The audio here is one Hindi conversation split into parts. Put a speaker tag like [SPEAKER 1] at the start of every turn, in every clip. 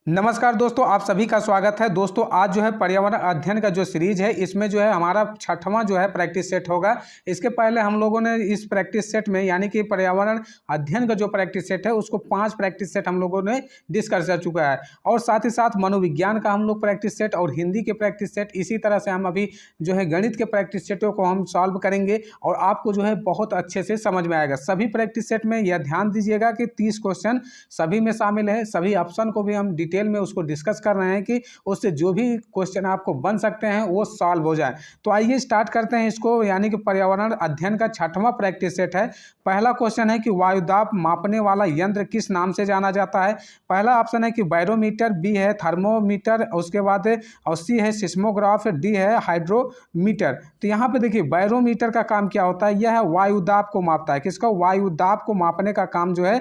[SPEAKER 1] नमस्कार दोस्तों, आप सभी का स्वागत है। दोस्तों आज जो है पर्यावरण अध्ययन का जो सीरीज है इसमें जो है हमारा छठवां जो है प्रैक्टिस सेट होगा। इसके पहले हम लोगों ने इस प्रैक्टिस सेट में यानी कि पर्यावरण अध्ययन का जो प्रैक्टिस सेट है उसको 5 प्रैक्टिस सेट हम लोगों ने डिस्कस कर चुका है और साथ ही साथ मनोविज्ञान का हम लोग प्रैक्टिस सेट और हिंदी के प्रैक्टिस सेट, इसी तरह से हम अभी जो है गणित के प्रैक्टिस सेटों को हम सॉल्व करेंगे और आपको जो है बहुत अच्छे से समझ में आएगा। सभी प्रैक्टिस सेट में यह ध्यान दीजिएगा कि 30 क्वेश्चन सभी में शामिल है। सभी ऑप्शन को भी हम डिटेल में उसको डिस्कस कर रहे हैं कि उससे जो भी क्वेश्चन आपको बन सकते हैं वो सॉल्व हो जाए। तो आइए स्टार्ट करते हैं इसको, यानी कि पर्यावरण अध्ययन का छठवां प्रैक्टिस सेट है। पहला क्वेश्चन है कि वायुदाब मापने वाला यंत्र किस नाम से जाना जाता है। पहला ऑप्शन है कि बैरोमीटर, बी है थर्मोमीटर, उसके बाद और सी है सिस्मोग्राफ, डी है हाइड्रोमीटर। तो यहाँ पे देखिए बैरोमीटर का काम क्या होता है, यह है वायुदाब को मापता है। किसका? वायुदाब को मापने का काम जो है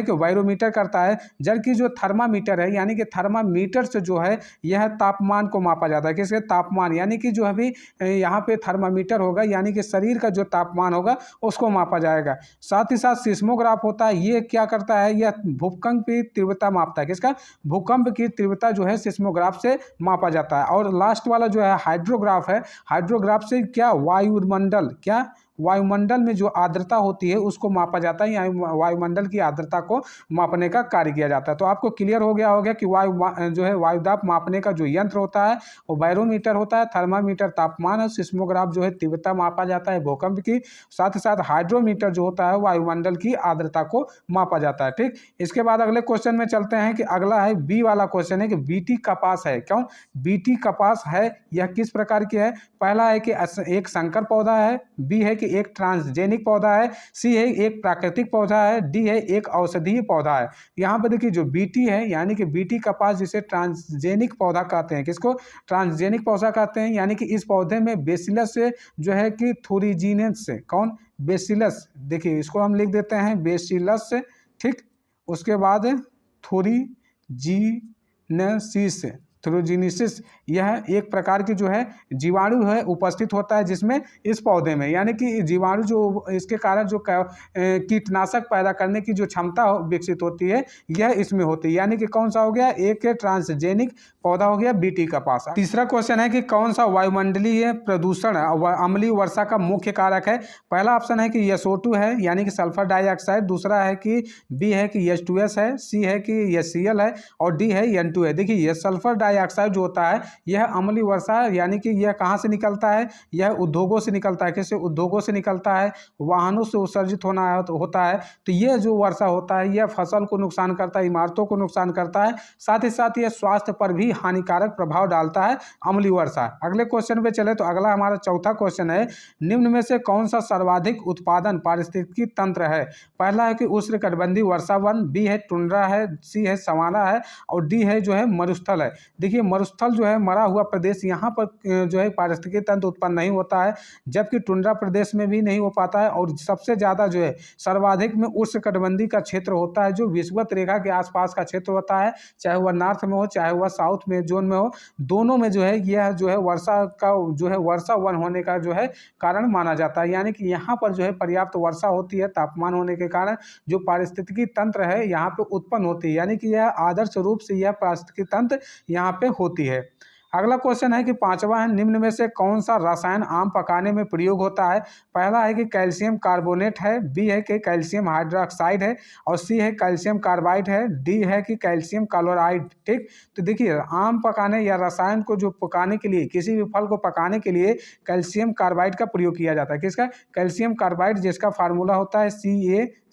[SPEAKER 1] कि बैरोमीटर करता है। जबकि जो थर्मामीटर है यानी कि थर्मामीटर से जो है यह तापमान को मापा जाता है। किसके? तापमान, यानी कि जो अभी यहाँ पे थर्मामीटर होगा यानी कि शरीर का जो तापमान होगा उसको मापा जाएगा। साथ ही साथ सिस्मोग्राफ होता है, ये क्या करता है, यह भूकंप की तीव्रता मापता है। किसका? भूकंप की तीव्रता जो है सिस्मोग्राफ से मापा जाता है। और लास्ट वाला जो है हाइड्रोग्राफ है, हाइड्रोग्राफ से क्या वायुमंडल, क्या वायुमंडल में जो आर्द्रता होती है उसको मापा जाता है, या वायुमंडल की आर्द्रता को मापने का कार्य किया जाता है। तो आपको क्लियर हो गया होगा कि जो है वायुदाब मापने का जो यंत्र होता है वो बैरोमीटर होता है, थर्मामीटर तापमान है, सिस्मोग्राफ जो है तीव्रता मापा जाता है भूकंप की, साथ ही साथ हाइड्रोमीटर जो होता है वायुमंडल की आर्द्रता को मापा जाता है। ठीक, इसके बाद अगले क्वेश्चन में चलते हैं कि अगला है बी वाला क्वेश्चन है कि बीटी कपास है। क्यों बीटी कपास है, यह किस प्रकार की है? पहला है कि एक संकर पौधा है, बी है कि एक ट्रांसजेनिक पौधा है, सी है एक प्राकृतिक पौधा है, डी है एक औषधीय पौधा है। यहाँ पे देखिए जो बीटी है यानी कि बीटी कपास जिसे ट्रांसजेनिक पौधा कहते हैं। किसको? ट्रांसजेनिक पौधा कहते हैं। यानी कि इस पौधे में बेसिलस से जो है कि थोरिजीनेस से, कौन? बेसिलस, देखिए इसको हम लिख देते हैं बेसिलस से। ठीक, उसके बाद थोरिजीनेसिस, थ्रोजीनिसिस, यह एक प्रकार की जो है जीवाणु है उपस्थित होता है जिसमें इस पौधे में, यानी कि जीवाणु जो इसके कारण जो कीटनाशक पैदा करने की जो क्षमता विकसित होती है यह इसमें होती है। यानी कि कौन सा हो गया? एक ट्रांसजेनिक पौधा हो गया बीटी कपास। तीसरा क्वेश्चन है कि कौन सा वायुमंडलीय प्रदूषण अम्लीय वर्षा का मुख्य कारक है। पहला ऑप्शन है कि SO2 है यानी कि सल्फर डाइऑक्साइड, दूसरा है कि बी है कि H2S है, सी है कि HCl है और डी है N2 है। देखिए यह सल्फर डाइऑक्साइड जो होता है यह अम्लीय वर्षा, यानी कि यह कहाँ से निकलता है? यह उद्योगों से निकलता है। किससे? उद्योगों से निकलता है, वाहनों से उत्सर्जित होता है। तो यह जो वर्षा होता है यह फसल को नुकसान करता है, इमारतों को नुकसान करता है, साथ ही साथ यह स्वास्थ्य पर भी हानिकारक प्रभाव डालता है अम्लीय वर्षा। अगले क्वेश्चन पे चले तो अगला हमारा चौथा क्वेश्चन है, निम्न में से कौन सा सर्वाधिक उत्पादन पारिस्थितिकी तंत्र है। पहला है कि उष्णकटिबंधीय वर्षा वन, बी है टुंड्रा है, सी है सवाना है और डी है जो है मरुस्थल है। देखिए मरुस्थल जो है मरा हुआ प्रदेश, यहाँ पर जो है पारिस्थितिकी तंत्र उत्पन्न नहीं होता है, जबकि टुंड्रा प्रदेश में भी नहीं हो पाता है। और सबसे ज़्यादा जो है सर्वाधिक में उष्णकटिबंधीय का क्षेत्र होता है जो विषुवत रेखा के आसपास का क्षेत्र होता है, चाहे वह नॉर्थ में हो चाहे वह साउथ में जोन में हो, दोनों में जो है यह जो है वर्षा का जो है वर्षा वन होने का जो है कारण माना जाता है। यानी कि यहाँ पर जो है पर्याप्त वर्षा होती है, तापमान होने के कारण जो पारिस्थितिकी तंत्र है यहाँ पे उत्पन्न होती है, यानी कि यह आदर्श रूप से यह पारिस्थितिकी तंत्र यहाँ पे होती है। अगला क्वेश्चन है कि पांचवा है, निम्न में से कौन सा रसायन आम पकाने में प्रयोग होता है। पहला है कि कैल्शियम कार्बोनेट है, बी है कि कैल्शियम हाइड्रोक्साइड है और सी है कैल्शियम कार्बाइड है, डी है कि कैल्शियम क्लोराइड। ठीक, तो देखिए आम पकाने या रसायन को जो पकाने के लिए, किसी भी फल को पकाने के लिए कैल्शियम कार्बाइड का प्रयोग किया जाता है। किसका? कैल्शियम कार्बाइड, जिसका फार्मूला होता है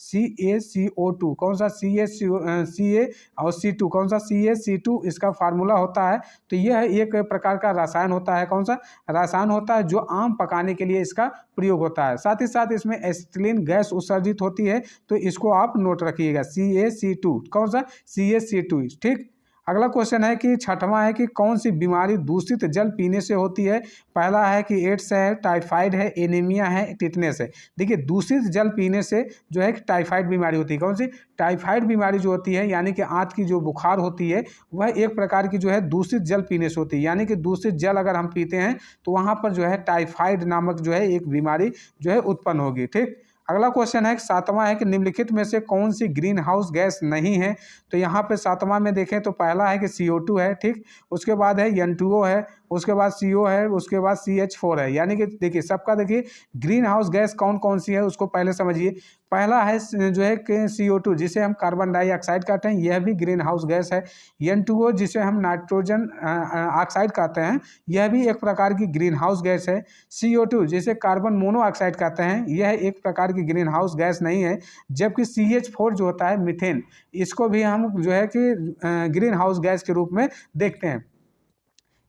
[SPEAKER 1] CaCO2। कौन सा? Ca और C2, कौन सा? CaC2 इसका फार्मूला होता है। तो यह एक प्रकार का रसायन होता है। कौन सा रसायन होता है? जो आम पकाने के लिए इसका प्रयोग होता है। साथ ही साथ इसमें एसिटिलीन गैस उत्सर्जित होती है, तो इसको आप नोट रखिएगा CaC2। कौन सा? CaC2। ठीक, अगला क्वेश्चन है कि छठवां है कि कौन सी बीमारी दूषित जल पीने से होती है। पहला है कि एड्स है, टाइफाइड है, एनीमिया है, टिटनेस है। देखिए दूषित जल पीने से जो है टाइफाइड बीमारी होती है। कौन सी? टाइफाइड बीमारी जो होती है यानी कि आंत की जो बुखार होती है वह एक प्रकार की जो है दूषित जल पीने से होती है। यानी कि दूषित जल अगर हम पीते हैं तो वहाँ पर जो है टाइफाइड नामक जो है एक बीमारी जो है उत्पन्न होगी। ठीक, अगला क्वेश्चन है 7वां है कि निम्नलिखित में से कौन सी ग्रीन हाउस गैस नहीं है। तो यहाँ पे 7वां में देखें तो पहला है कि CO2 है, ठीक, उसके बाद है N2O है, उसके बाद CO है, उसके बाद CH4 है। यानी कि देखिए सबका देखिए ग्रीन हाउस गैस कौन कौन सी है उसको पहले समझिए। पहला है जो है कि CO2 जिसे हम कार्बन डाइऑक्साइड कहते हैं, यह भी ग्रीन हाउस गैस है। N2O जिसे हम नाइट्रोजन ऑक्साइड कहते हैं, यह भी एक प्रकार की ग्रीन हाउस गैस है। CO2 जिसे कार्बन मोनोऑक्साइड कहते हैं, यह एक प्रकार की ग्रीन हाउस गैस नहीं है। जबकि CH4 जो होता है मीथेन, इसको भी हम जो है कि ग्रीन हाउस गैस के रूप में देखते हैं।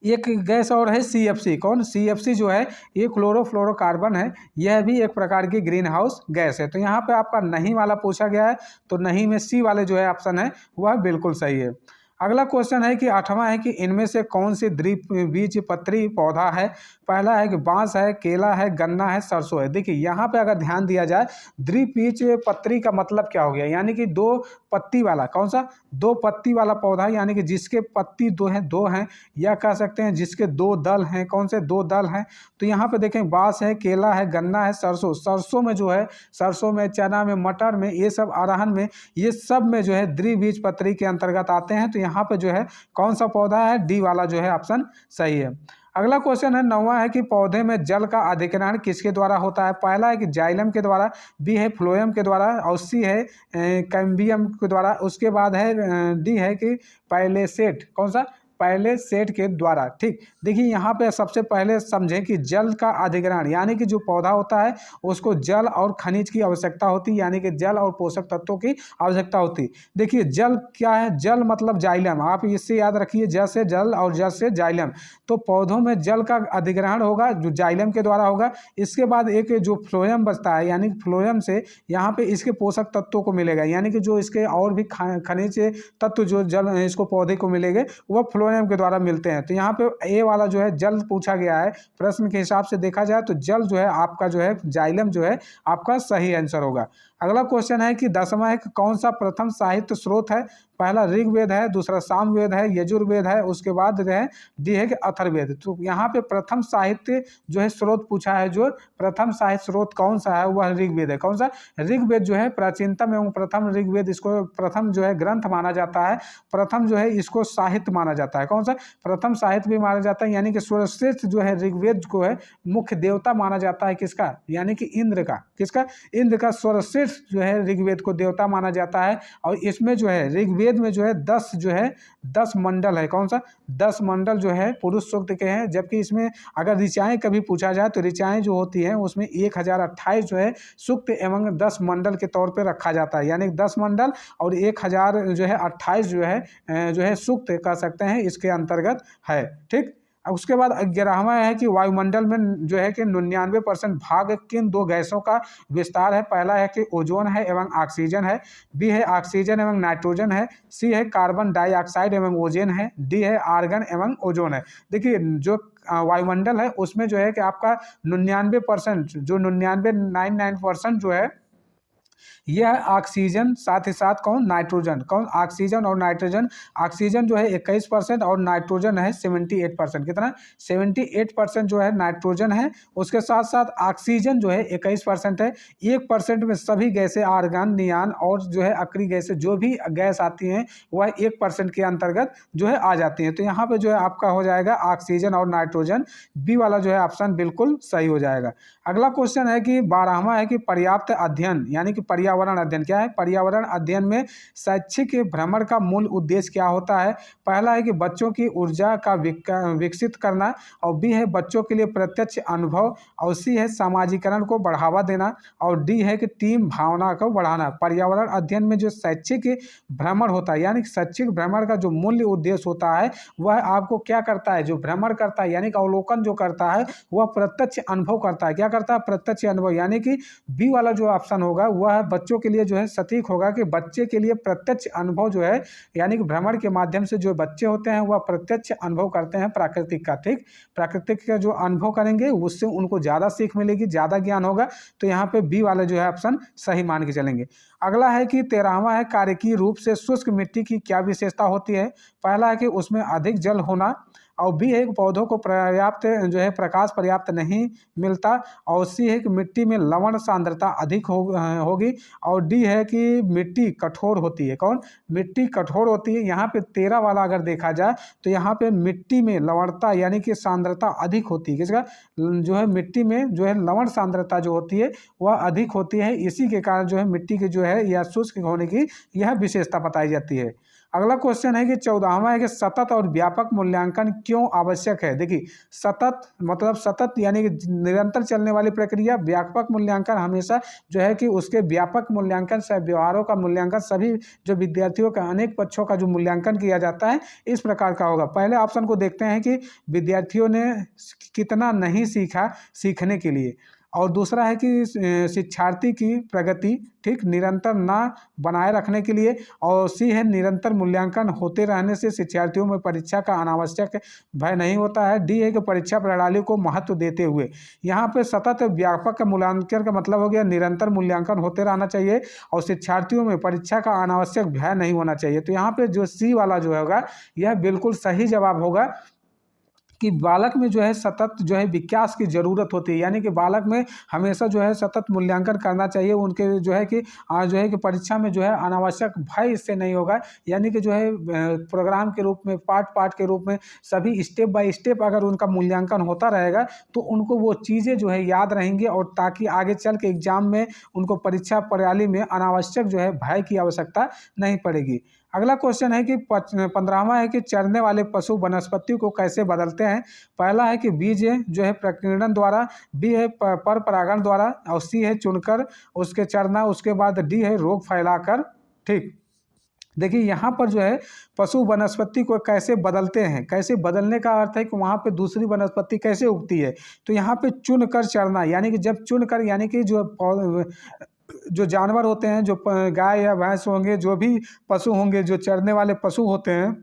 [SPEAKER 1] एक गैस और है CFC। कौन? CFC जो है ये क्लोरोफ्लोरोकार्बन है, यह भी एक प्रकार की ग्रीन हाउस गैस है। तो यहाँ पे आपका नहीं वाला पूछा गया है, तो नहीं में C वाले जो है ऑप्शन है वह बिल्कुल सही है। अगला क्वेश्चन है कि 8वां है कि इनमें से कौन सी द्विबीजपत्री पौधा है। पहला है कि बांस है, केला है, गन्ना है, सरसों है। देखिए यहाँ पे अगर ध्यान दिया जाए, द्विबीजपत्री का मतलब क्या हो गया, यानी कि दो पत्ती वाला। कौन सा? दो पत्ती वाला पौधा, यानी कि जिसके पत्ती दो हैं, या कह सकते हैं जिसके दो दल हैं। कौन से? दो दल हैं। तो यहाँ पे देखें बांस है, केला है, गन्ना है, सरसों। सरसों में जो है, सरसों में, चना में, मटर में, ये सब, अरहर में, ये सब में जो है द्विबीजपत्री के अंतर्गत आते हैं। तो यहाँ पे जो है कौन सा पौधा है? डी वाला जो है ऑप्शन सही है। अगला क्वेश्चन है 9वां है कि पौधे में जल का अधिग्रहण किसके द्वारा होता है। पहला है कि जाइलम के द्वारा, बी है फ्लोएम के द्वारा, और सी है कैम्बियम के द्वारा। उसके बाद है डी है कि पैलेसेट। कौन सा? पहले सेट के द्वारा। ठीक, देखिए यहाँ पे सबसे पहले समझें कि जल का अधिग्रहण, यानी कि जो पौधा होता है उसको जल और खनिज की आवश्यकता होती है, यानी कि जल और पोषक तत्वों की आवश्यकता होती है। देखिए जल क्या है? जल मतलब जाइलम, आप इससे याद रखिए, जल से जल और जल से जाइलम। तो पौधों में जल का अधिग्रहण होगा जो जाइलम के द्वारा होगा। इसके बाद एक जो फ्लोएम बचता है, यानी फ्लोएम से यहाँ पे इसके पोषक तत्वों को मिलेगा, यानी कि जो इसके और भी खनिज तत्व जो जल इसको पौधे को मिलेंगे वह फ्लोएम के द्वारा मिलते हैं। तो यहाँ पे ए वाला जो है जल पूछा गया है, प्रश्न के हिसाब से देखा जाए तो जल जो है आपका जो है जाइलम जो है आपका सही आंसर होगा। अगला क्वेश्चन है कि 10वां है कि कौन सा प्रथम साहित्य स्रोत है। पहला ऋग्वेद है, दूसरा सामवेद है, यजुर्वेद है, उसके बाद जो है डी है कि अथर्ववेद। तो यहाँ पे प्रथम साहित्य जो है स्रोत पूछा है, जो प्रथम साहित्य स्रोत कौन सा है वह ऋग्वेद है। कौन सा? ऋग्वेद जो है प्राचीनतम एवं प्रथम ऋग्वेद, इसको प्रथम जो है ग्रंथ माना जाता है, प्रथम जो है इसको साहित्य माना जाता है। कौन सा? प्रथम साहित्य भी माना जाता है, यानी कि सर्वश्रेष्ठ जो है ऋग्वेद को है मुख्य देवता माना जाता है। किसका? यानी कि इंद्र का। किसका? इंद्र का सर्वश्रेष्ठ जो है ऋग्वेद को देवता माना जाता है। और इसमें जो है ऋग्वेद में जो है 10 मंडल है। कौन सा? 10 मंडल जो है पुरुष सूक्त के हैं। जबकि इसमें अगर ऋचाएं कभी पूछा जाए तो ऋचाएं जो होती हैं उसमें 1028 जो है सूक्त एवं 10 मंडल के तौर पे रखा जाता है, यानी 10 मंडल और 1000 जो है 28 जो है सूक्त कह सकते हैं इसके अंतर्गत है। ठीक, उसके बाद 11वां है कि वायुमंडल में जो है कि 99% भाग किन दो गैसों का विस्तार है। पहला है कि ओजोन है एवं ऑक्सीजन है, बी है ऑक्सीजन एवं नाइट्रोजन है, सी है कार्बन डाइऑक्साइड एवं ओजोन है, डी है आर्गन एवं ओजोन है। देखिए जो वायुमंडल है उसमें जो है कि आपका 99% जो 99% जो है यह ऑक्सीजन, साथ ही साथ कौन? नाइट्रोजन। कौन? ऑक्सीजन और नाइट्रोजन। ऑक्सीजन जो है 21% और नाइट्रोजन है 78%। कितना? 78% जो है नाइट्रोजन है, उसके साथ साथ ऑक्सीजन जो है 21% है। 1% में सभी गैसें आर्गन, नियान और जो है अक्रिय गैसें, जो भी गैस आती हैं वह 1% के अंतर्गत जो है आ जाती हैं। तो यहाँ पे जो है आपका हो जाएगा ऑक्सीजन और नाइट्रोजन, बी वाला जो है ऑप्शन बिल्कुल सही हो जाएगा। अगला क्वेश्चन है कि 12वां है कि पर्याप्त अध्ययन, यानी कि पर्यावरण अध्ययन क्या है। पर्यावरण अध्ययन में शैक्षिक भ्रमण का मूल उद्देश्य क्या होता है। पहला है कि बच्चों की ऊर्जा का विकसित करना, और बी है बच्चों के लिए प्रत्यक्ष अनुभव, और सी है सामाजिकरण को बढ़ावा देना, और डी है कि टीम भावना को बढ़ाना। पर्यावरण अध्ययन में जो शैक्षिक भ्रमण होता है, यानी शैक्षिक भ्रमण का जो मूल्य उद्देश्य होता है वह आपको क्या करता है, जो भ्रमण करता है यानी कि अवलोकन जो करता है वह प्रत्यक्ष अनुभव करता है। क्या करता है? प्रत्यक्ष अनुभव, यानी कि बी वाला जो ऑप्शन होगा वह बच्चों के लिए जो है सटीक होगा कि बच्चे के लिए प्रत्यक्ष अनुभव जो है, यानी कि भ्रमण के माध्यम से जो बच्चे होते हैं वह प्रत्यक्ष अनुभव करते हैं प्राकृतिक का। ठीक, प्राकृतिक का जो अनुभव करेंगे उससे उनको ज़्यादा सीख मिलेगी, ज़्यादा ज्ञान होगा। तो यहाँ पे बी वाला जो है ऑप्शन सही मान के चलेंगे। अगला है कि 13वां है कार्यकीय रूप से शुष्क मिट्टी की क्या विशेषता होती है। पहला है कि उसमें अधिक जल होना, और बी है कि पौधों को पर्याप्त जो है प्रकाश पर्याप्त नहीं मिलता, और सी है कि मिट्टी में लवण सांद्रता अधिक होगी, और डी है कि मिट्टी कठोर होती है। कौन? मिट्टी कठोर होती है। यहाँ पे 13 वाला अगर देखा जाए तो यहाँ पे मिट्टी में लवणता यानी कि सांद्रता अधिक होती है। किसका? जो है मिट्टी में जो है लवण सांद्रता जो होती है वह अधिक होती है, इसी के कारण जो है मिट्टी की जो है या शुष्क होने की यह विशेषता बताई जाती है। अगला क्वेश्चन है कि 14वां है कि सतत और व्यापक मूल्यांकन क्यों आवश्यक है। देखिए, सतत मतलब सतत यानी कि निरंतर चलने वाली प्रक्रिया, व्यापक मूल्यांकन हमेशा जो है कि उसके व्यापक मूल्यांकन से व्यवहारों का मूल्यांकन, सभी जो विद्यार्थियों का अनेक पक्षों का जो मूल्यांकन किया जाता है इस प्रकार का होगा। पहले ऑप्शन को देखते हैं कि विद्यार्थियों ने कितना नहीं सीखा सीखने के लिए, और दूसरा है कि शिक्षार्थी की प्रगति ठीक निरंतर ना बनाए रखने के लिए, और सी है निरंतर मूल्यांकन होते रहने से शिक्षार्थियों में परीक्षा का अनावश्यक भय नहीं होता है। डी है कि परीक्षा प्रणाली को महत्व देते हुए। यहाँ पे सतत व्यापक मूल्यांकन का मतलब हो गया निरंतर मूल्यांकन होते रहना चाहिए, और शिक्षार्थियों में परीक्षा का अनावश्यक भय नहीं होना चाहिए। तो यहाँ पे जो सी वाला जो होगा यह बिल्कुल सही जवाब होगा कि बालक में जो है सतत जो है विकास की ज़रूरत होती है, यानी कि बालक में हमेशा जो है सतत मूल्यांकन करना चाहिए। उनके जो है कि परीक्षा में जो है अनावश्यक भय इससे नहीं होगा, यानी कि जो है प्रोग्राम के रूप में, पार्ट के रूप में सभी स्टेप बाय स्टेप अगर उनका मूल्यांकन होता रहेगा तो उनको वो चीज़ें जो है याद रहेंगी, और ताकि आगे चल के एग्जाम में उनको परीक्षा प्रणाली में अनावश्यक जो है भय की आवश्यकता नहीं पड़ेगी। अगला क्वेश्चन है कि 15वां है कि चरने वाले पशु वनस्पति को कैसे बदलते हैं। पहला है कि बीज जो है प्रकीर्णन द्वारा, बी है पर परागण द्वारा, और सी है चुनकर उसके चरना, उसके बाद डी है रोग फैलाकर। ठीक, देखिए यहाँ पर जो है पशु वनस्पति को कैसे बदलते हैं, कैसे बदलने का अर्थ है कि वहाँ पे दूसरी वनस्पति कैसे उगती है। तो यहाँ पे चुनकर चरना, यानी कि जब चुनकर, यानी कि जो जानवर होते हैं, जो गाय या भैंस होंगे, जो भी पशु होंगे, जो चरने वाले पशु होते हैं,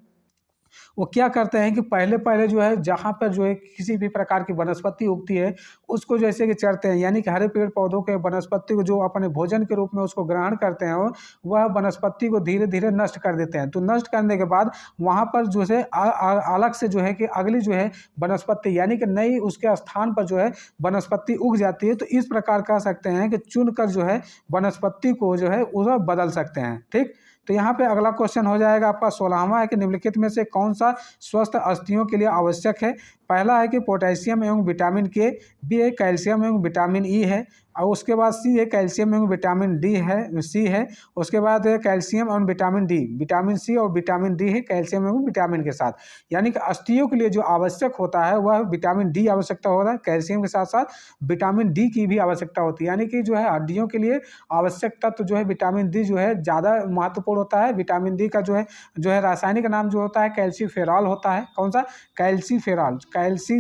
[SPEAKER 1] वो क्या करते हैं कि पहले जो है जहाँ पर जो है किसी भी प्रकार की वनस्पति उगती है उसको जैसे कि चरते हैं, यानी कि हरे पेड़ पौधों के वनस्पति को जो अपने भोजन के रूप में उसको ग्रहण करते हैं वह वनस्पति को धीरे धीरे नष्ट कर देते हैं। तो नष्ट करने के बाद वहाँ पर जो है अलग से जो है कि अगली जो है वनस्पति, यानी कि नई उसके स्थान पर जो है वनस्पति उग जाती है। तो इस प्रकार कह सकते हैं कि चुनकर जो है वनस्पति को जो है वह बदल सकते हैं। ठीक, तो यहाँ पे अगला क्वेश्चन हो जाएगा आपका 16वां है कि निम्नलिखित में से कौन सा स्वस्थ अस्थियों के लिए आवश्यक है। पहला है कि पोटेशियम एवं विटामिन के, बी है कैल्शियम एवं विटामिन ई है, और उसके बाद सी है कैल्शियम एवं विटामिन डी है, सी है, उसके बाद है कैल्शियम एवं विटामिन डी, विटामिन सी और विटामिन डी है कैल्शियम एवं विटामिन के साथ। यानी कि अस्थियों के लिए जो आवश्यक होता है वह विटामिन डी आवश्यकता होता है, कैल्शियम के साथ साथ विटामिन डी की भी आवश्यकता होती है। यानी कि जो है हड्डियों के लिए आवश्यक तत्व जो है विटामिन डी जो है ज़्यादा महत्वपूर्ण होता है। विटामिन डी का जो है रासायनिक नाम जो होता है कैल्सीफेरॉल होता है। कौन सा? कैल्सीफेरॉल। कैल्सी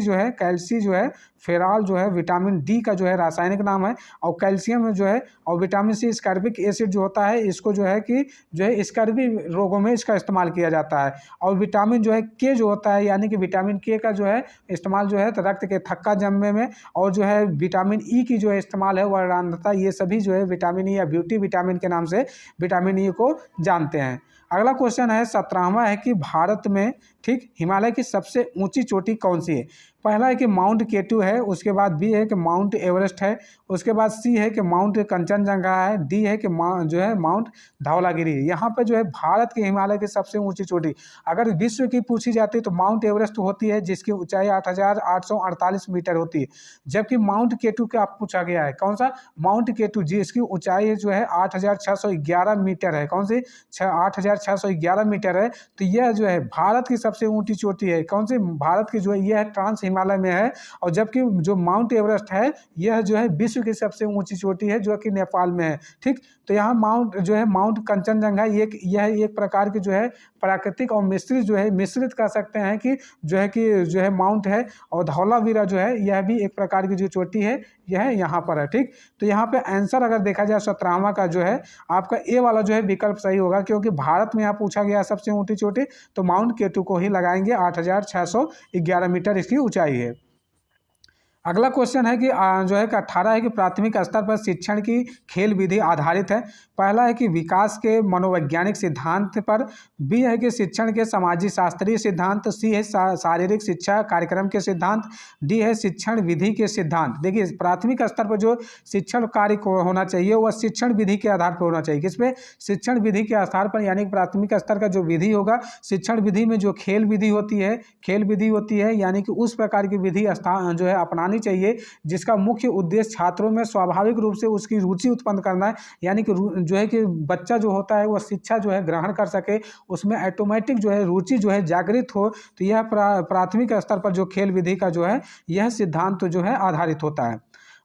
[SPEAKER 1] जो है फेरॉल जो है विटामिन डी का जो है रासायनिक नाम है। और कैल्शियम जो है और विटामिन सी स्कर्बिक एसिड जो होता है, इसको जो है कि स्कर्वी रोगों में इसका इस्तेमाल किया जाता है। और विटामिन जो है के जो होता है, यानी कि विटामिन के का जो है इस्तेमाल जो है रक्त के थक्का जमने में, और जो है विटामिन ई की जो है इस्तेमाल है वह रंध्रता, ये सभी जो है विटामिन ई या ब्यूटी विटामिन के नाम से विटामिन ई को जानते हैं। अगला क्वेश्चन है 17वां है कि भारत में ठीक हिमालय की सबसे ऊंची चोटी कौन सी है। पहला है कि माउंट केटू है, उसके बाद बी है कि माउंट एवरेस्ट है, उसके बाद सी है कि माउंट कंचनजंगा है, डी है कि जो है माउंट धौलागिरी है। यहाँ पर जो है भारत के हिमालय की सबसे ऊंची चोटी अगर विश्व की पूछी जाती है तो माउंट एवरेस्ट होती है, जिसकी ऊंचाई 8,848 मीटर होती है। जबकि माउंट केटू का आप पूछा गया है, कौन सा? माउंट केटू, जिसकी ऊंचाई जो है 8,611 मीटर है। कौन सी? 8,611 मीटर है। तो यह जो है भारत की सबसे ऊंची चोटी है। कौन सी? भारत की जो है यह ट्रांस हिमालय में है। और जबकि जो माउंट एवरेस्ट है यह जो है विश्व की सबसे ऊंची चोटी है, जो कि नेपाल में है। ठीक, तो यहाँ माउंट कंचनजंगा यह एक प्रकार की जो है प्राकृतिक और मिश्रित कह सकते हैं कि जो है माउंट है। और धौलावीरा जो है यह भी एक प्रकार की जो चोटी है यह यहाँ पर है। ठीक, तो यहाँ पे आंसर अगर देखा जाए 17वां का जो है आपका ए वाला जो है विकल्प सही होगा, क्योंकि भारत में यहाँ पूछा गया सबसे ऊंची चोटी, तो माउंट केटू को ही लगाएंगे। 8,611 मीटर इसकी ऊंचाई है। अगला क्वेश्चन है कि जो है कि 18 है कि प्राथमिक स्तर पर शिक्षण की खेल विधि आधारित है। पहला है कि विकास के मनोवैज्ञानिक सिद्धांत पर, बी है कि शिक्षण के समाजी शास्त्रीय सिद्धांत, सी है शारीरिक शिक्षा कार्यक्रम के सिद्धांत, डी है शिक्षण विधि के सिद्धांत। देखिए प्राथमिक स्तर पर जो शिक्षण कार्य को होना चाहिए वह शिक्षण विधि के आधार पर होना चाहिए। किस पे? शिक्षण विधि के आधार पर, यानी प्राथमिक स्तर का जो विधि होगा, शिक्षण विधि में जो खेल विधि होती है यानी कि उस प्रकार की विधि जो है अपनानी चाहिए जिसका मुख्य उद्देश्य छात्रों में स्वाभाविक रूप से उसकी रुचि उत्पन्न करना है, यानी कि जो है कि बच्चा जो होता है वह शिक्षा जो है ग्रहण कर सके, उसमें ऑटोमेटिक जो है रुचि जो है जागृत हो। तो यह प्राथमिक स्तर पर जो खेल विधि का जो है यह सिद्धांत जो है आधारित होता है।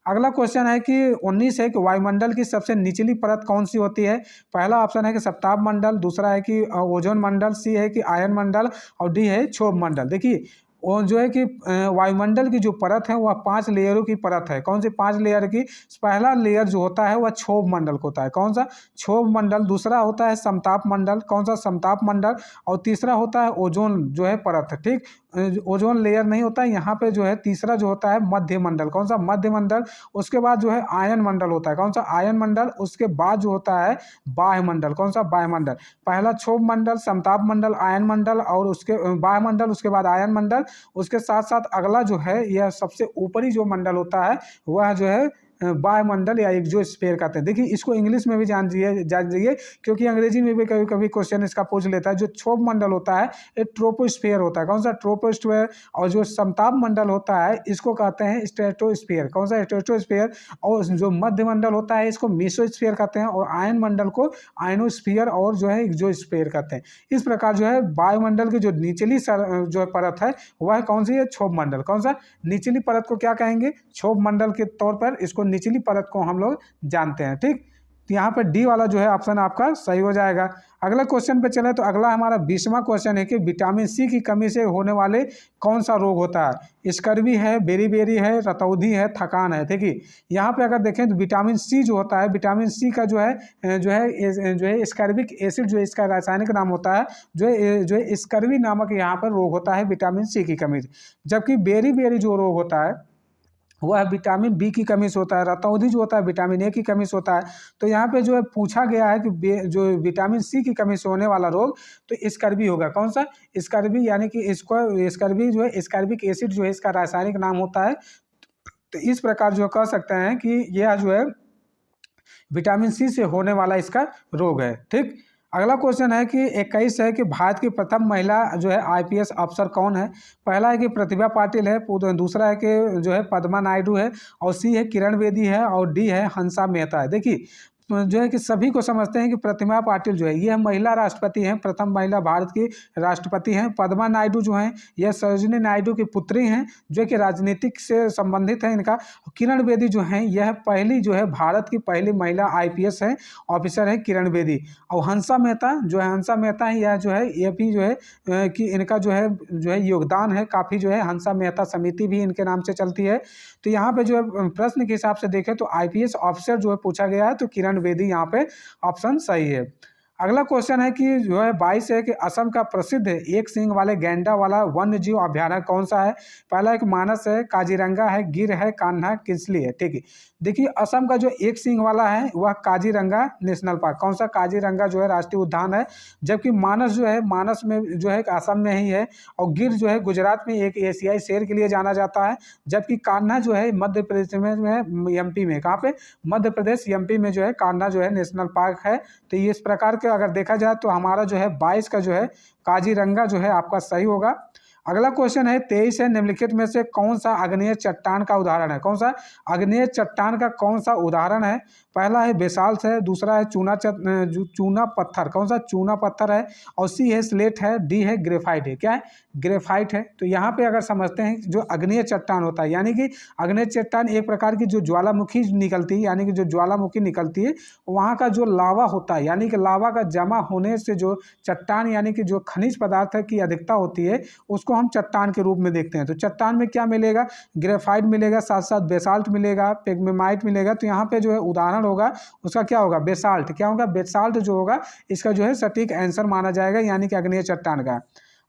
[SPEAKER 1] अगला क्वेश्चन है कि 19 है कि वायुमंडल की सबसे निचली परत कौन सी होती है? पहला ऑप्शन है कि सप्ताह मंडल, दूसरा है कि ओजोन मंडल, सी है कि आयन मंडल और डी है क्षोभ मंडल। देखिए और जो है कि वायुमंडल की जो परत है वह 5 लेयरों की परत है। कौन सी 5 लेयर की? पहला लेयर जो होता है वह क्षोभ मंडल होता है। कौन सा? क्षोभ मंडल। दूसरा होता है समताप मंडल। कौन सा? समताप मंडल। और तीसरा होता है ओजोन जो है परत। ठीक, ओजोन लेयर नहीं होता है यहाँ पे। जो है तीसरा जो होता है मध्य मंडल। कौन सा? मध्य मंडल। उसके बाद जो है आयन मंडल होता है। कौन सा? आयन मंडल। उसके बाद जो होता है बाह्य मंडल। कौन सा? बाह्य मंडल। पहला क्षोभ मंडल, समताप मंडल, आयन मंडल और उसके बाह्य मंडल, उसके बाद आयन मंडल। उसके साथ साथ अगला जो है यह सबसे ऊपरी जो मंडल होता है वह जो है वायुमंडल या एक्सोस्फीयर कहते हैं। देखिए इसको इंग्लिश में भी जान लीजिए क्योंकि अंग्रेजी में भी कभी कभी क्वेश्चन इसका पूछ लेता है। जो क्षोभ मंडल होता है ये ट्रोपोस्फीयर होता है। कौन सा? ट्रोपोस्फीयर। और जो समताप मंडल होता है इसको कहते हैं स्ट्रेटोस्फीयर। कौन सा? स्ट्रेटोस्फीयर। और जो मध्य मंडल होता है इसको मेसोस्फीयर कहते हैं और आयन मंडल को आयनोस्फीयर और जो है एक्सोस्फीयर कहते हैं। इस प्रकार जो है वायुमंडल की जो निचली जो परत है वह कौन सी है? क्षोभ मंडल। कौन सा? निचली परत को क्या कहेंगे? क्षोभ मंडल के तौर पर इसको निचली परत को हम लोग जानते हैं। ठीक, तो यहाँ पर डी वाला जो है ऑप्शन आपका सही हो जाएगा। अगला क्वेश्चन पे चले तो अगला हमारा 20वां क्वेश्चन है कि विटामिन सी की कमी से होने वाले कौन सा रोग होता है? स्कर्वी है, बेरी है, रतौंधी है, थकान है। देखिए यहाँ पे अगर देखें तो विटामिन सी जो होता है, विटामिन सी का जो है स्कर्विक एसिड जो इसका रासायनिक नाम होता है जो है स्कर्वी नामक यहाँ पर रोग होता है विटामिन सी की कमी से। जबकि बेरी जो रोग होता है वह विटामिन बी की कमी से होता है। रतौंधी जो होता है विटामिन ए की कमी से होता है। तो यहाँ पे जो है पूछा गया है कि जो विटामिन सी की कमी से होने वाला रोग तो स्कर्वी होगा। कौन सा? स्कर्वी, यानी कि इसको स्कर्वी जो है स्कर्विक एसिड जो है इसका रासायनिक नाम होता है। तो इस प्रकार जो कह सकते हैं कि यह जो है विटामिन सी से होने वाला इसका रोग है। ठीक, अगला क्वेश्चन है कि 21 है कि भारत की प्रथम महिला जो है आईपीएस अफसर कौन है? पहला है कि प्रतिभा पाटिल है, दूसरा है कि जो है पद्मा नायडू है और सी है किरण बेदी है और डी है हंसा मेहता है। देखिए जो है कि सभी को समझते हैं कि प्रतिभा पाटिल जो है यह महिला राष्ट्रपति हैं, प्रथम महिला भारत की राष्ट्रपति हैं। पद्मा नायडू जो हैं यह सरोजिनी नायडू की पुत्री हैं जो कि राजनीतिक से संबंधित है इनका। किरण बेदी जो हैं यह पहली जो है भारत की पहली महिला आईपीएस है ऑफिसर है किरण बेदी। और हंसा मेहता जो है यह जो है ये भी जो है कि इनका जो है योगदान है काफ़ी जो है। हंसा मेहता समिति भी इनके नाम से चलती है। तो यहाँ पे जो है प्रश्न के हिसाब से देखें तो आईपीएस ऑफिसर जो है पूछा गया है तो किरण बेदी यहाँ पे ऑप्शन सही है। अगला क्वेश्चन है कि जो है 22 है कि असम का प्रसिद्ध एक सींग वाले गैंडा वाला वन्य जीव अभ्यारण्य कौन सा है? पहला एक मानस है, काजीरंगा है, गिर है, कान्हा, किसली है। ठीक है, देखिए असम का जो एक सींग वाला है वह काजीरंगा नेशनल पार्क। कौन सा? काजीरंगा जो है राष्ट्रीय उद्यान है। जबकि मानस जो है मानस में जो है असम में ही है। और गिर जो है गुजरात में एक एशियाई शेर के लिए जाना जाता है। जबकि कान्हा जो है मध्य प्रदेश में एमपी में, कहाँ पे? मध्य प्रदेश एमपी में जो है कान्हा जो है नेशनल पार्क है। तो इस प्रकार के अगर देखा जाए तो हमारा जो है 22 का जो है काजीरंगा जो है आपका सही होगा। अगला क्वेश्चन है 23 है निम्नलिखित में से कौन सा आग्नेय चट्टान का उदाहरण है? कौन सा आग्नेय चट्टान का कौन सा उदाहरण है? पहला है बेसाल्ट है, दूसरा है चूना पत्थर। कौन सा? चूना पत्थर है। और सी है स्लेट है, डी है ग्रेफाइट है। क्या है? ग्रेफाइट है। तो यहाँ पे अगर समझते हैं जो आग्नेय चट्टान होता है यानी कि आग्नेय चट्टान एक प्रकार की जो ज्वालामुखी निकलती है, यानी कि जो ज्वालामुखी निकलती है वहाँ का जो लावा होता है, यानी कि लावा का जमा होने से जो चट्टान यानी कि जो खनिज पदार्थ की अधिकता होती है उसको हम चट्टान के रूप में देखते हैं। तो चट्टान में क्या मिलेगा? ग्रेफाइट मिलेगा, साथ साथ बेसाल्ट मिलेगा, पेग्मेमाइट मिलेगा। तो यहाँ पे जो है उदाहरण होगा उसका क्या होगा? बेसाल्ट। क्या होगा? बेसाल्ट जो होगा इसका जो है सटीक आंसर माना जाएगा यानी कि आग्नेय चट्टान का।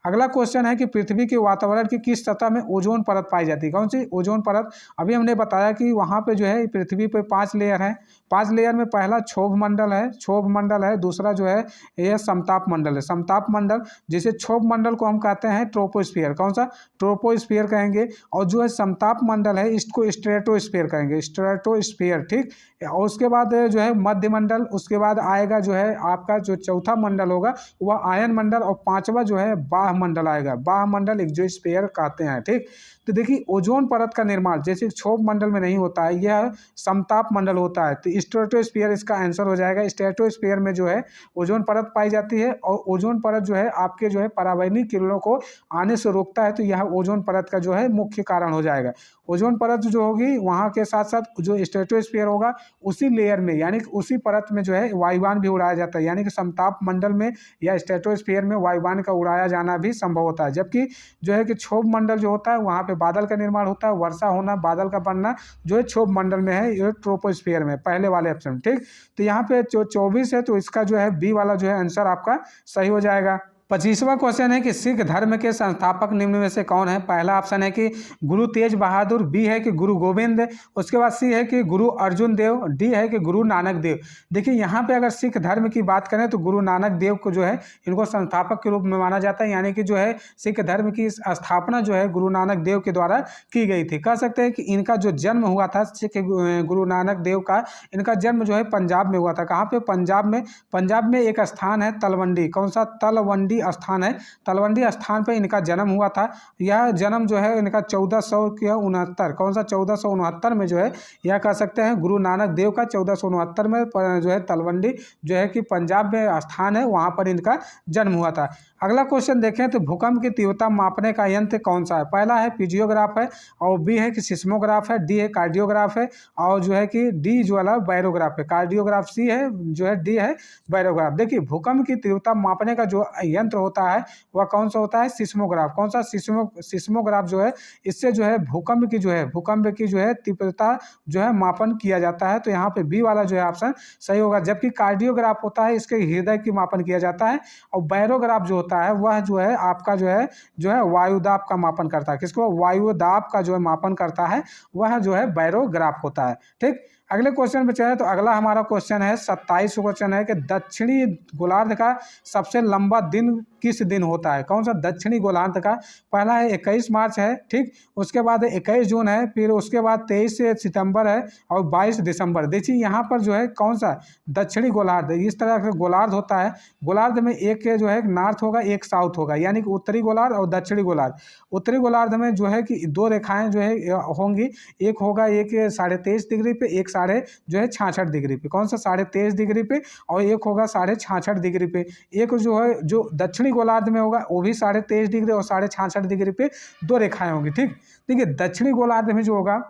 [SPEAKER 1] अगला क्वेश्चन है कि पृथ्वी के वातावरण की किस सतह में ओजोन परत पाई जाती है? कौन सी ओजोन परत? अभी हमने बताया कि वहाँ पे जो है पृथ्वी पे 5 लेयर है। 5 लेयर में पहला क्षोभ मंडल है, दूसरा जो है यह समताप मंडल है, समताप मंडल, जिसे क्षोभ मंडल को हम कहते हैं ट्रोपोस्फियर। कौन सा? ट्रोपोस्फियर कहेंगे। और जो है समताप मंडल है इसको स्ट्रेटोस्फियर कहेंगे, स्ट्रेटोस्फियर, ठीक। और उसके बाद जो है मध्य मंडल, उसके बाद आएगा जो है आपका जो चौथा मंडल होगा वह आयन मंडल, और पांचवा जो है बाह्य मंडल आएगा, बाह्य मंडल एक्सोस्फीयर कहते हैं, ठीक। तो देखिए ओजोन परत का निर्माण जैसे क्षोभ मंडल में नहीं होता है, यह समताप मंडल होता है, तो स्ट्रेटोस्फीयर इसका आंसर हो जाएगा। स्ट्रेटोस्फीयर में जो है ओजोन परत पाई जाती है, और ओजोन परत जो है आपके जो है पराबैंगनी किरणों को आने से रोकता है, तो यह ओजोन परत का जो है मुख्य कारण हो जाएगा। ओजोन परत जो होगी वहाँ के साथ साथ जो स्ट्रेटोस्फीयर होगा उसी लेयर में यानी कि उसी परत में जो है वायुयान भी उड़ाया जाता है, यानी कि समताप मंडल में या स्ट्रेटोस्फीयर में वायुयान का उड़ाया जाना भी संभव होता है। जबकि जो है कि क्षोभ मंडल जो होता है वहाँ पे बादल का निर्माण होता है, वर्षा होना, बादल का बनना जो है क्षोभ मंडल में है, ये ट्रोपोस्फीयर में, पहले वाले ऑप्शन, ठीक। तो यहाँ पे जो 24 है तो इसका जो है बी वाला जो है आंसर आपका सही हो जाएगा। 25वां क्वेश्चन है कि सिख धर्म के संस्थापक निम्न में से कौन है? पहला ऑप्शन है कि गुरु तेज बहादुर, बी है कि गुरु गोविंद, उसके बाद सी है कि गुरु अर्जुन देव, डी है कि गुरु नानक देव। देखिए यहाँ पे अगर सिख धर्म की बात करें तो गुरु नानक देव को जो है इनको संस्थापक के रूप में माना जाता है, यानी कि जो है सिख धर्म की स्थापना जो है गुरु नानक देव के द्वारा की गई थी। कह सकते हैं कि इनका जो जन्म हुआ था सिख गुरु नानक देव का, इनका जन्म जो है पंजाब में हुआ था। कहाँ पे? पंजाब में एक स्थान है तलवंडी। कौन सा? तलवंडी स्थान है, तलवंडी स्थान पे इनका जन्म हुआ था। यह जन्म जो है इनका 1469, कौन सा? 1469 में जो है यह कह सकते हैं गुरु नानक देव का 1469 में जो है तलवंडी जो है कि पंजाब में स्थान है, वहाँ पर इनका जन्म हुआ था। अगला क्वेश्चन देखें तो भूकंप की तीव्रता मापने का यंत्र कौन सा है? पहला है पीजियोग्राफ है, और बी है कि सिस्मोग्राफ है, डी है कार्डियोग्राफ है, और जो है कि डी जो वाला बैरोग्राफ है। कार्डियोग्राफ सी है, जो है डी है बैरोग्राफ। देखिए भूकंप की तीव्रता मापने का जो यंत्र होता है वह कौन सा होता है? सिस्मोग्राफ। कौन सा? सिस्मोग्राफ जो है इससे जो है भूकंप की जो है तीव्रता जो है मापन किया जाता है, तो यहाँ पे बी वाला जो है ऑप्शन सही होगा। जबकि कार्डियोग्राफ होता है इसके हृदय की मापन किया जाता है, और बैरोग्राफ जो होता है वह जो है आपका जो है वायुदाब का मापन करता है। किसको? वायुदाब का जो है मापन करता है, वह जो है बैरोग्राफ होता है, ठीक। अगले क्वेश्चन पे चले तो अगला हमारा क्वेश्चन है 27 क्वेश्चन है कि दक्षिणी गोलार्ध का सबसे लंबा दिन किस दिन होता है? कौन सा? दक्षिणी गोलार्ध का पहला है 21 मार्च है, ठीक। उसके बाद 21 जून है, फिर उसके बाद 23 सितंबर है, और 22 दिसंबर। देखिए यहाँ पर जो है कौन सा? दक्षिणी गोलार्ध, इस तरह का गोलार्ध होता है। गोलार्ध में एक जो है नॉर्थ होगा, एक साउथ होगा, यानी कि उत्तरी गोलार्ध और दक्षिणी गोलार्ध। उत्तरी गोलार्ध में जो है कि दो रेखाएं जो है होंगी, एक होगा एक 23.5 डिग्री पे, एक साढ़े जो है 66 डिग्री पे। कौन सा? 23.5 डिग्री पे, और एक होगा 66.5 डिग्री पे। एक जो है जो दक्षिणी गोलार्ध में होगा वो भी 23.5 डिग्री और 66.5 डिग्री पे दो रेखाएं होंगी, ठीक। देखिए दक्षिणी गोलार्ध में जो होगा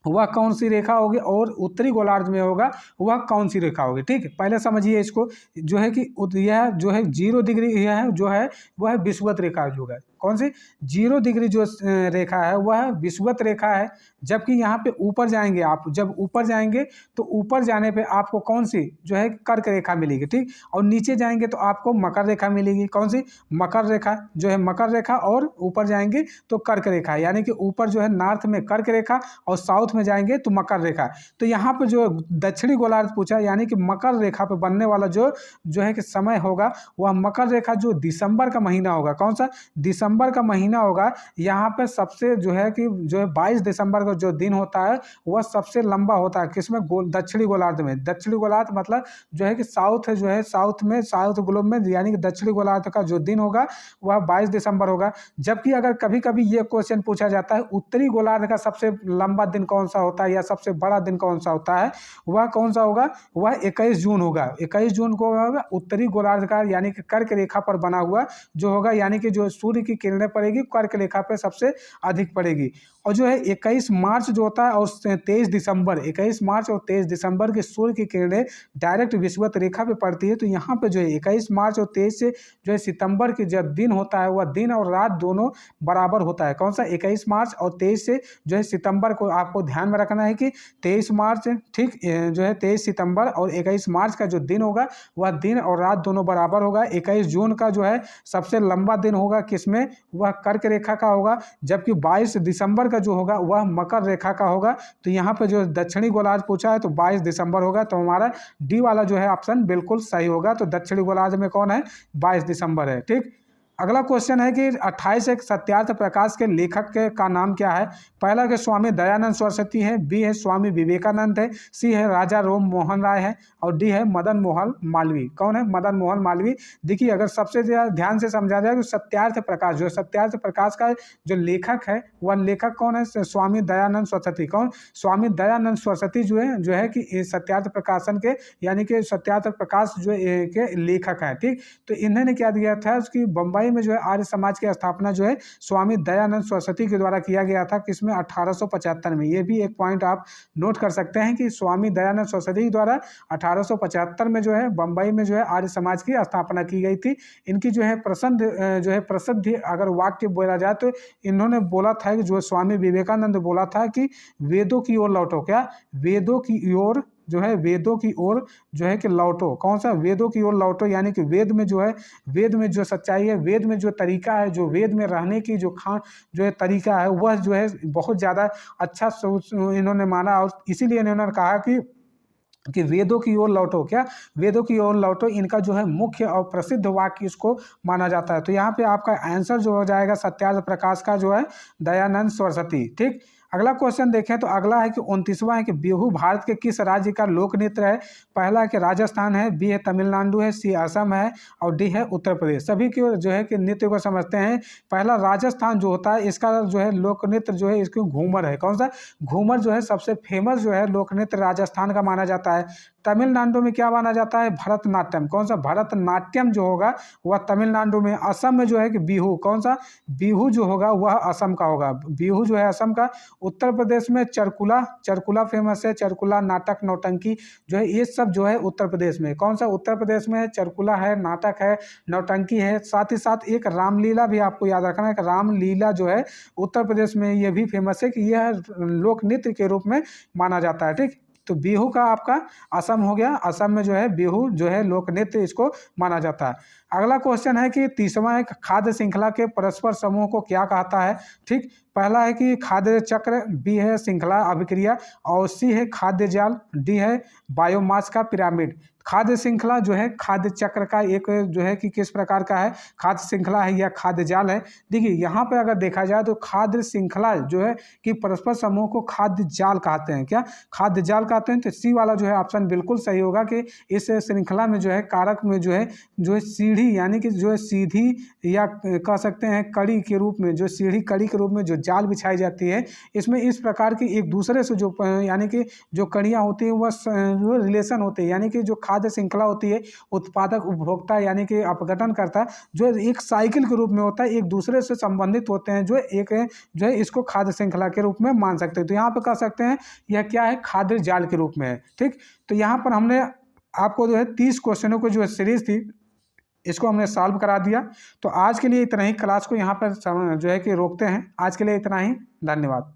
[SPEAKER 1] वह कौन सी रेखा होगी, और उत्तरी गोलार्ध में होगा वह कौन सी रेखा होगी, ठीक। पहले समझिए इसको, जो है कि यह जो है 0 डिग्री यह है जो है वह विषुवत रेखा जो है। कौन सी? 0 डिग्री जो रेखा है वह विषुवत रेखा है। जबकि यहाँ पे ऊपर जाएंगे आप, जब ऊपर जाएंगे तो ऊपर जाने पे आपको कौन सी जो है कर्क रेखा मिलेगी, ठीक। और नीचे जाएंगे तो आपको मकर रेखा मिलेगी। कौन सी? मकर रेखा जो है, मकर रेखा, और ऊपर जाएंगे तो कर्क रेखा, यानी कि ऊपर जो है नॉर्थ में कर्क रेखा और साउथ में जाएंगे तो मकर रेखा। तो यहाँ पे जो दक्षिणी गोलार्ध पूछा, यानी कि मकर रेखा पे बनने वाला जो है कि समय होगा वह मकर रेखा जो दिसंबर का महीना होगा। कौन सा? दिसंबर का महीना होगा। यहाँ पे सबसे जो है कि जो है 22 दिसंबर का जो दिन होता है वह सबसे लंबा होता है। किसमें? दक्षिणी गोलार्ध में। दक्षिणी गोलार्ध मतलब जो है कि साउथ जो है, साउथ में, साउथ ग्लोब में, यानी कि दक्षिणी गोलार्ध का जो दिन होगा वह 22 दिसंबर होगा। जबकि अगर कभी कभी ये क्वेश्चन पूछा जाता है उत्तरी गोलार्ध का सबसे लंबा दिन कौन सा होता है या सबसे बड़ा दिन कौन सा होता है, वह कौन सा होगा? वह 21 जून होगा। 21 जून को होगा उत्तरी गोलार्ध का, यानी कि कर्क रेखा पर बना हुआ जो होगा, यानी कि जो सूर्य की किरणें पड़ेगी कर्क रेखा पे सबसे अधिक पड़ेगी। और जो है 21 मार्च जो होता है और 23 दिसंबर, 21 मार्च और 23 दिसंबर की सूर्य की किरणें डायरेक्ट विषुवत रेखा पे पड़ती है। तो यहाँ पे जो है 21 मार्च और 23 से जो है सितंबर की जब दिन होता है वह दिन और रात दोनों बराबर होता है। कौन सा? 21 मार्च और 23 से जो है सितंबर को आपको ध्यान में रखना है कि 23 मार्च ठीक जो है 23 सितंबर और 21 मार्च का जो दिन होगा वह दिन और रात दोनों बराबर होगा। 21 जून का जो है सबसे लंबा दिन होगा किसमें? वह कर्क रेखा का होगा, जबकि 22 दिसंबर का जो होगा वह मकर रेखा का होगा। तो यहाँ पे जो दक्षिणी गोलार्ध पूछा है तो 22 दिसंबर होगा, तो हमारा डी वाला जो है ऑप्शन बिल्कुल सही होगा। तो दक्षिणी गोलार्ध में कौन है? 22 दिसंबर है। ठीक, अगला क्वेश्चन है कि 28 एक सत्यार्थ प्रकाश के लेखक का नाम क्या है? पहला के स्वामी दयानंद सरस्वती है, बी है स्वामी विवेकानंद है, सी है राजा राम मोहन राय है और डी है मदन मोहन मालवीय। कौन है? मदन मोहन मालवीय। देखिए अगर सबसे ज़्यादा ध्यान से समझा जाए तो सत्यार्थ प्रकाश जो है, सत्यार्थ प्रकाश का जो लेखक है वह लेखक कौन है? स्वामी दयानंद सरस्वती। कौन? स्वामी दयानंद सरस्वती जो है कि सत्यार्थ प्रकाशन के यानी कि सत्यार्थ प्रकाश जो के लेखक है। ठीक, तो इन्होंने क्या दिया था उसकी बम्बई में जो है आर्य समाज की स्थापना जो है स्वामी दयानंद सरस्वती के द्वारा किया गया था। किसमें? 1875 में। ये भी एक पॉइंट आप नोट कर सकते हैं कि स्वामी दयानंद सरस्वती के द्वारा 1875 में जो है बम्बई में जो है आर्य समाज की स्थापना की गई थी। इनकी जो है प्रसिद्ध अगर वाक्य बोला जाए तो इन्होंने बोला था कि जो स्वामी विवेकानंद बोला था कि वेदों की ओर लौटो। क्या? वेदों की ओर जो है, वेदों की ओर जो है कि लौटो। कौन सा? वेदों की ओर लौटो, यानी कि वेद में जो है, वेद में जो सच्चाई है, वेद में जो तरीका है, जो वेद में रहने की जो जो है तरीका है वह जो है बहुत ज़्यादा अच्छा इन्होंने माना और इसीलिए इन्होंने कहा कि वेदों की ओर लौटो। क्या? वेदों की ओर लौटो, इनका जो है मुख्य और प्रसिद्ध वाक्य इसको माना जाता है। तो यहाँ पे आपका आंसर जो हो जाएगा सत्यार्थ प्रकाश का जो है दयानंद सरस्वती। ठीक, अगला क्वेश्चन देखें तो अगला है कि 29वां है कि बिहू भारत के किस राज्य का लोक नृत्य है? पहला है कि राजस्थान है, बी है तमिलनाडु है, सी असम है और डी है उत्तर प्रदेश। सभी की जो है कि नृत्य को समझते हैं। पहला राजस्थान जो होता है इसका जो है लोक नृत्य जो है इसको घूमर है। कौन सा? घूमर जो है सबसे फेमस जो है लोक नृत्य राजस्थान का माना जाता है। तमिलनाडु में क्या माना जाता है? भरतनाट्यम। कौन सा? भरतनाट्यम जो होगा वह तमिलनाडु में। असम में जो है कि बिहू। कौन सा? बिहू जो होगा वह असम का होगा। बिहू जो है असम का। उत्तर प्रदेश में चरकुला फेमस है। चरकुला, नाटक, नौटंकी जो है ये सब जो है उत्तर प्रदेश में। कौन सा? उत्तर प्रदेश में चरकुला है, नाटक है, नौटंकी है। साथ ही साथ एक रामलीला भी आपको याद रखना है कि रामलीला जो है उत्तर प्रदेश में ये भी फेमस है कि यह लोक नृत्य के रूप में माना जाता है। ठीक, तो बिहू का आपका असम हो गया। असम में जो है बिहू जो है लोक नृत्य इसको माना जाता है। अगला क्वेश्चन है कि 30वां एक खाद्य श्रृंखला के परस्पर समूह को क्या कहता है? ठीक, पहला है कि खाद्य चक्र, बी है श्रृंखला अभिक्रिया और सी है खाद्य जाल, डी है बायोमास का पिरामिड। खाद्य श्रृंखला जो है खाद्य चक्र का एक जो है कि किस प्रकार का है? खाद्य श्रृंखला है या खाद्य जाल है? देखिए यहाँ पे अगर देखा जाए तो खाद्य श्रृंखला जो है कि परस्पर समूह को खाद्य जाल कहते हैं। क्या? खाद्य जाल कहते हैं। तो सी वाला जो है ऑप्शन बिल्कुल सही होगा कि इस श्रृंखला में जो है कारक में जो है सीढ़ी यानी कि जो है सीधी या कह सकते हैं कड़ी के रूप में, जो सीढ़ी कड़ी के रूप में जो जाल बिछाई जाती है इसमें इस प्रकार की एक दूसरे से जो यानी कि जो कड़ियाँ होती हैं वह रिलेशन होते हैं, यानी कि जो खाद्य श्रृंखला होती है उत्पादक उपभोक्ता यानी कि अपघटन करता जो एक साइकिल के रूप में होता है, एक दूसरे से संबंधित होते हैं, जो है इसको खाद्य श्रृंखला के रूप में मान सकते हैं। तो यहाँ पर कह सकते हैं यह क्या है? खाद्य जाल के रूप में है। ठीक, तो यहाँ पर हमने आपको जो है 30 क्वेश्चनों को जो है सीरीज थी इसको हमने सॉल्व करा दिया। तो आज के लिए इतना ही, क्लास को यहाँ पर जो है कि रोकते हैं। आज के लिए इतना ही, धन्यवाद।